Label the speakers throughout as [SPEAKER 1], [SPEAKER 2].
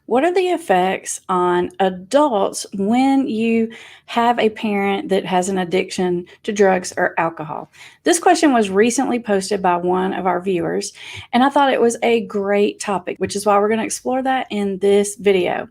[SPEAKER 1] What are the effects on adults when you have a parent that has an addiction to drugs or alcohol? This question was recently posted by one of our viewers, and I thought it was a great topic, which is why we're going to explore that in this video.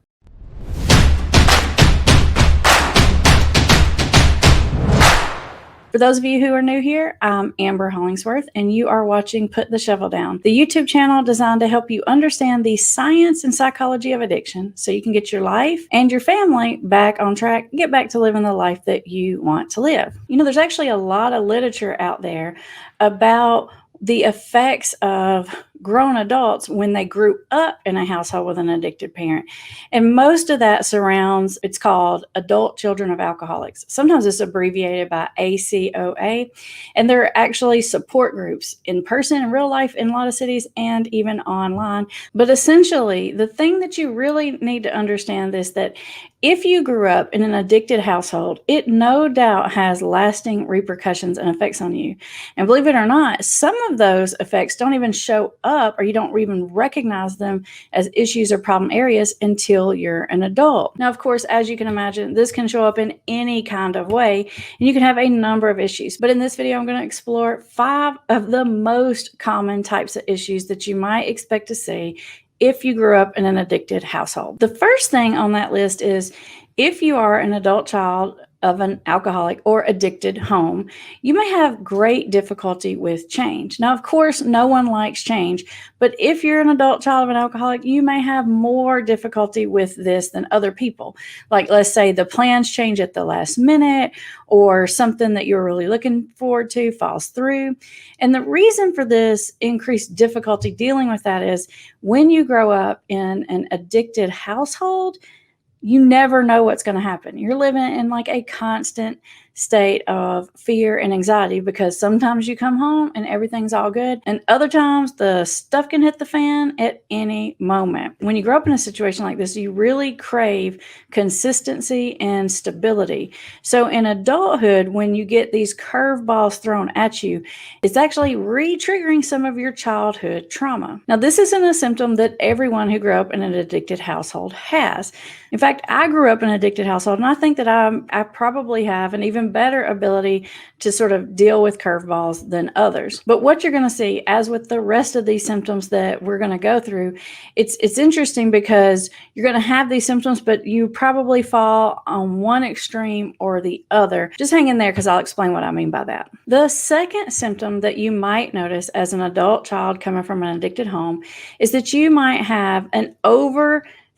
[SPEAKER 1] For those of you who are new here, I'm Amber Hollingsworth, and you are watching Put the Shovel Down, the YouTube channel designed to help you understand the science and psychology of addiction so you can get your life and your family back on track, get back to living the life that you want to live. You know, there's actually a lot of literature out there about the effects of grown adults when they grew up in a household with an addicted parent. And most of that surrounds, it's called adult children of alcoholics. Sometimes it's abbreviated by ACoA. And there are actually support groups in person, in real life, in a lot of cities, and even online. But essentially, the thing that you really need to understand is that if you grew up in an addicted household, it no doubt has lasting repercussions and effects on you. And believe it or not, some of those effects don't even show up, or you don't even recognize them as issues or problem areas until you're an adult. Now, of course, as you can imagine, this can show up in any kind of way, and you can have a number of issues. But in this video, I'm going to explore 5 of the most common types of issues that you might expect to see if you grew up in an addicted household. The first thing on that list is if you are an adult child of an alcoholic or addicted home, you may have great difficulty with change. Now, of course, no one likes change, but if you're an adult child of an alcoholic, you may have more difficulty with this than other people. Like, let's say the plans change at the last minute, or something that you're really looking forward to falls through. And the reason for this increased difficulty dealing with that is when you grow up in an addicted household, you never know what's going to happen. You're living in like a constant state of fear and anxiety because sometimes you come home and everything's all good, and other times the stuff can hit the fan at any moment. When you grow up in a situation like this, you really crave consistency and stability. So in adulthood, when you get these curveballs thrown at you, it's actually re-triggering some of your childhood trauma. Now, this isn't a symptom that everyone who grew up in an addicted household has. In fact, I grew up in an addicted household, and I think that I probably have an even better ability to sort of deal with curveballs than others. But what you're going to see, as with the rest of these symptoms that we're going to go through, it's interesting because you're going to have these symptoms, but you probably fall on one extreme or the other. Just hang in there because I'll explain what I mean by that. The second symptom that you might notice as an adult child coming from an addicted home is that you might have an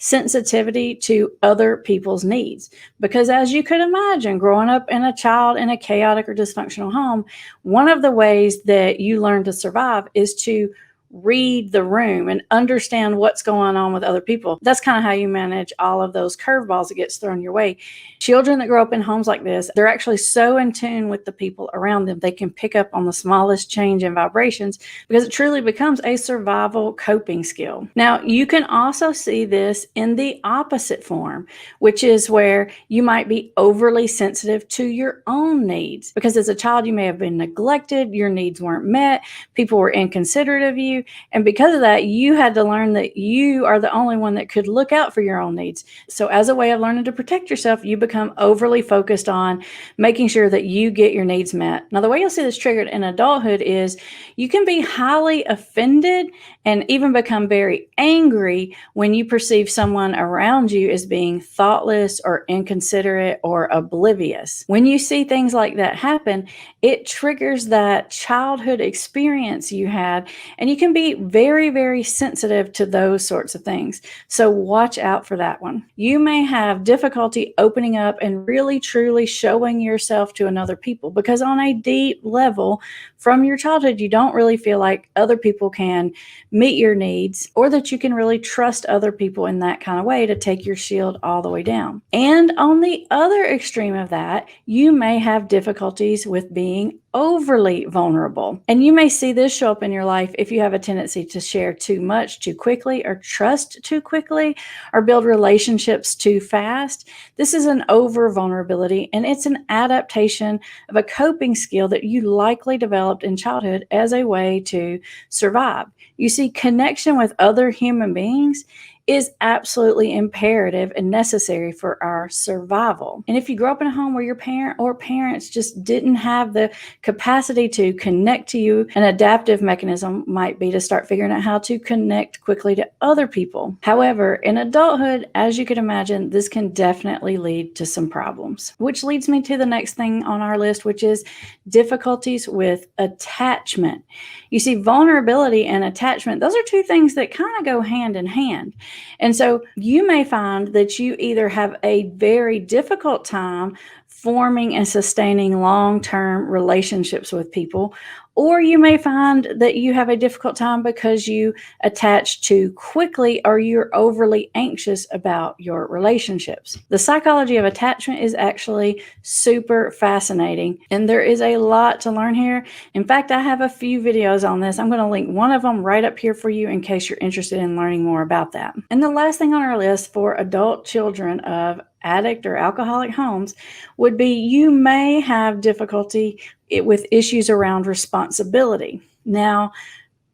[SPEAKER 1] sensitivity to other people's needs. Because as you could imagine, growing up in a child in a chaotic or dysfunctional home, one of the ways that you learn to survive is to read the room and understand what's going on with other people. That's kind of how you manage all of those curveballs that gets thrown your way. Children that grow up in homes like this, they're actually so in tune with the people around them, they can pick up on the smallest change in vibrations because it truly becomes a survival coping skill. Now, you can also see this in the opposite form, which is where you might be overly sensitive to your own needs. Because as a child, you may have been neglected, your needs weren't met, people were inconsiderate of you, and because of that, you had to learn that you are the only one that could look out for your own needs. So as a way of learning to protect yourself, you become overly focused on making sure that you get your needs met. Now, the way you'll see this triggered in adulthood is you can be highly offended and even become very angry when you perceive someone around you as being thoughtless or inconsiderate or oblivious. When you see things like that happen, it triggers that childhood experience you had, and you can be very, very sensitive to those sorts of things. So watch out for that one. You may have difficulty opening up and really, truly showing yourself to another people because on a deep level from your childhood, you don't really feel like other people can meet your needs or that you can really trust other people in that kind of way to take your shield all the way down. And on the other extreme of that, you may have difficulties with being overly vulnerable. And you may see this show up in your life if you have a tendency to share too much too quickly, or trust too quickly, or build relationships too fast. This is an over vulnerability, and it's an adaptation of a coping skill that you likely developed in childhood as a way to survive. You see, connection with other human beings is absolutely imperative and necessary for our survival. And if you grow up in a home where your parent or parents just didn't have the capacity to connect to you, an adaptive mechanism might be to start figuring out how to connect quickly to other people. However, in adulthood, as you can imagine, this can definitely lead to some problems, which leads me to the next thing on our list, which is difficulties with attachment. You see, vulnerability and attachment, those are two things that kind of go hand in hand. And so you may find that you either have a very difficult time forming and sustaining long-term relationships with people, or you may find that you have a difficult time because you attach too quickly or you're overly anxious about your relationships. The psychology of attachment is actually super fascinating, and there is a lot to learn here. In fact, I have a few videos on this. I'm going to link one of them right up here for you in case you're interested in learning more about that. And the last thing on our list for adult children of addict or alcoholic homes would be you may have difficulty with issues around responsibility. Now,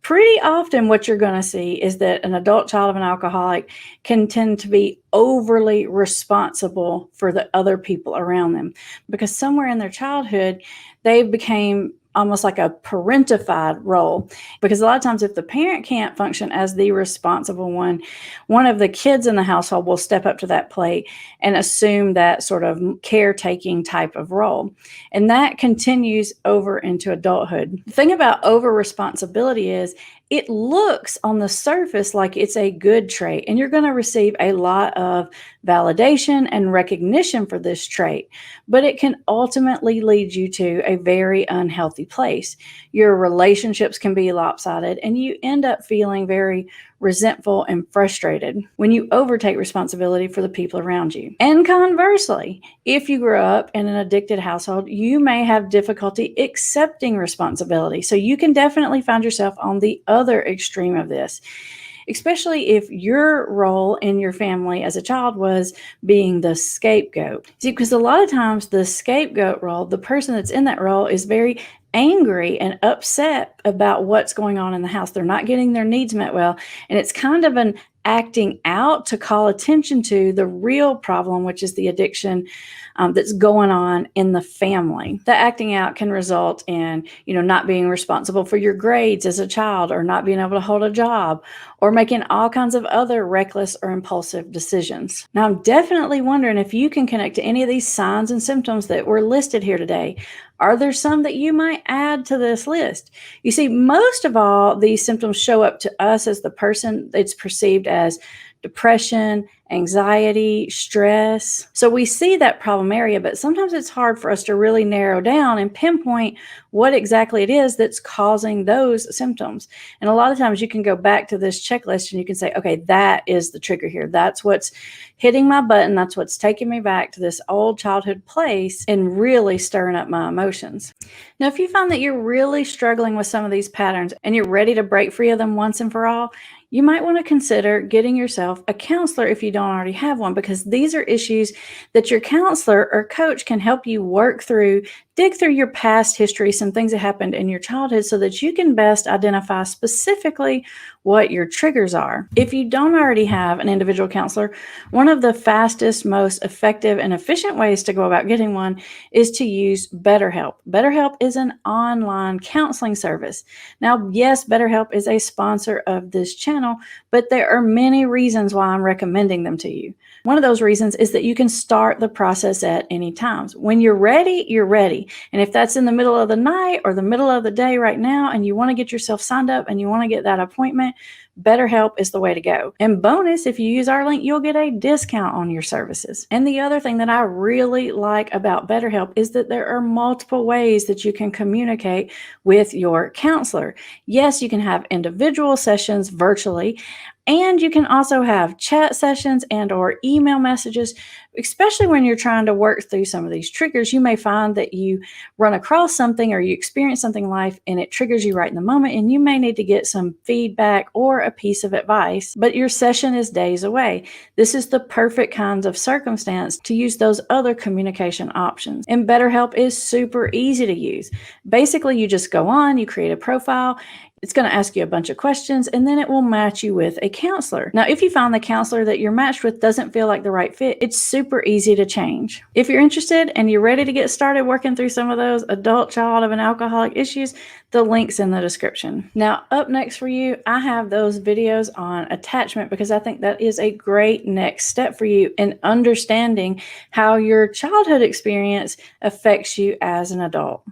[SPEAKER 1] pretty often what you're going to see is that an adult child of an alcoholic can tend to be overly responsible for the other people around them because somewhere in their childhood, they became almost like a parentified role, because a lot of times if the parent can't function as the responsible one of the kids in the household will step up to that plate and assume that sort of caretaking type of role. And that continues over into adulthood. The thing about over responsibility is it looks on the surface like it's a good trait, and you're going to receive a lot of validation and recognition for this trait, but it can ultimately lead you to a very unhealthy place. Your relationships can be lopsided, and you end up feeling very resentful and frustrated when you overtake responsibility for the people around you. And conversely, if you grew up in an addicted household, you may have difficulty accepting responsibility. So you can definitely find yourself on the other extreme of this, especially if your role in your family as a child was being the scapegoat. See, because a lot of times the scapegoat role, the person that's in that role is very angry and upset about what's going on in the house. They're not getting their needs met well. And it's kind of an acting out to call attention to the real problem, which is the addiction that's going on in the family. The acting out can result in, not being responsible for your grades as a child, or not being able to hold a job, or making all kinds of other reckless or impulsive decisions. Now, I'm definitely wondering if you can connect to any of these signs and symptoms that were listed here today. Are there some that you might add to this list? You see, most of all, these symptoms show up to us as the person. It's perceived as depression, anxiety, stress. So we see that problem area, but sometimes it's hard for us to really narrow down and pinpoint what exactly it is that's causing those symptoms. And a lot of times you can go back to this checklist and you can say, okay, that is the trigger here. That's what's hitting my button. That's what's taking me back to this old childhood place and really stirring up my emotions. Now, if you find that you're really struggling with some of these patterns and you're ready to break free of them once and for all, you might want to consider getting yourself a counselor if you don't already have one, because these are issues that your counselor or coach can help you work through, dig through your past history, some things that happened in your childhood, so that you can best identify specifically what your triggers are. If you don't already have an individual counselor, one of the fastest, most effective, and efficient ways to go about getting one is to use BetterHelp. BetterHelp is an online counseling service. Now, yes, BetterHelp is a sponsor of this channel, but there are many reasons why I'm recommending them to you. One of those reasons is that you can start the process at any time. When you're ready, you're ready. And if that's in the middle of the night or the middle of the day right now, and you want to get yourself signed up and you want to get that appointment, BetterHelp is the way to go. And bonus, if you use our link, you'll get a discount on your services. And the other thing that I really like about BetterHelp is that there are multiple ways that you can communicate with your counselor. Yes, you can have individual sessions virtually, and you can also have chat sessions and or email messages, especially when you're trying to work through some of these triggers. You may find that you run across something or you experience something in life and it triggers you right in the moment, and you may need to get some feedback or a piece of advice, but your session is days away. This is the perfect kinds of circumstance to use those other communication options. And BetterHelp is super easy to use. Basically, you just go on, you create a profile. It's going to ask you a bunch of questions, and then it will match you with a counselor. Now, if you find the counselor that you're matched with doesn't feel like the right fit, it's super easy to change. If you're interested and you're ready to get started working through some of those adult child of an alcoholic issues, the link's in the description. Now, up next for you, I have those videos on attachment because I think that is a great next step for you in understanding how your childhood experience affects you as an adult.